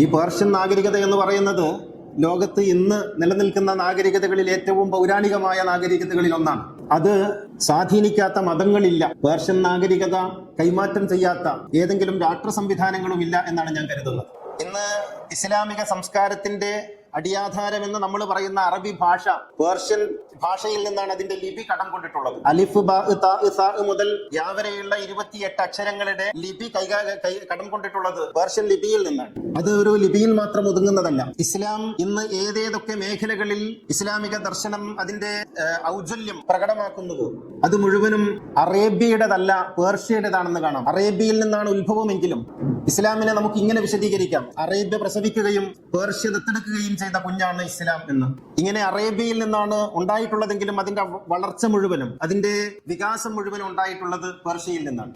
ഈ പേർഷ്യൻ നാഗരികത എന്ന് പറയുന്നത് ലോകത്ത് ഇന്ന് നിലനിൽക്കുന്ന നാഗരികതകളിൽ ഏറ്റവും പൗരാണികമായ നാഗരികതകളിൽ ഒന്നാണ്. അത് സ്വാധീനിക്കാത്ത മതങ്ങളില്ല. പേർഷ്യൻ നാഗരികത കൈമാറ്റം ചെയ്യാത്ത ഏതെങ്കിലും രാഷ്ട്ര സംവിധാനങ്ങളും ഇല്ല എന്നാണ് ഞാൻ കരുതുന്നത്. ഇന്ന് ഇസ്ലാമിക സംസ്കാരത്തിന്റെ അടിയാധാരം എന്ന് നമ്മൾ പറയുന്ന അറബി ഭാഷ പേർഷ്യൻ ഭാഷയിൽ നിന്നാണ് അതിന്റെ ലിപി കടം കൊണ്ടിട്ടുള്ളത്. അലിഫ് ബ ത സ മുതൽ യാ വരെയുള്ള 28 അക്ഷരങ്ങളുടെ ലിപി കടം കൊണ്ടിട്ടുള്ളത് പേർഷ്യൻ ലിപിയിൽ നിന്നാണ്. അത് ഒരു ലിപിയിൽ മാത്രം ഒതുങ്ങുന്നതല്ല. ഇസ്ലാം ഇന്ന് ഏതേതൊക്കെ മേഖലകളിൽ ഇസ്ലാമിക ദർശനം അതിന്റെ ഔജ്വല്യം പ്രകടമാക്കുന്നുവോ അത് മുഴുവനും അറേബ്യയുടേതല്ല, പേർഷ്യയുടേതാണെന്ന് കാണാം. അറേബ്യയിൽ നിന്നാണ് ഉത്ഭവമെങ്കിലും ഇസ്ലാമിനെ നമുക്ക് ഇങ്ങനെ വിശദീകരിക്കാം: അറേബ്യ പ്രസവിക്കുകയും പേർഷ്യ ദത്തെടുക്കുകയും ചെയ്ത കുഞ്ഞാണ് ഇസ്ലാം എന്ന്. ഇങ്ങനെ അറേബ്യയിൽ നിന്നാണ് ഉണ്ടായിട്ടുള്ളതെങ്കിലും അതിന്റെ വളർച്ച മുഴുവനും അതിന്റെ വികാസം മുഴുവനും ഉണ്ടായിട്ടുള്ളത് പേർഷ്യയിൽ നിന്നാണ്.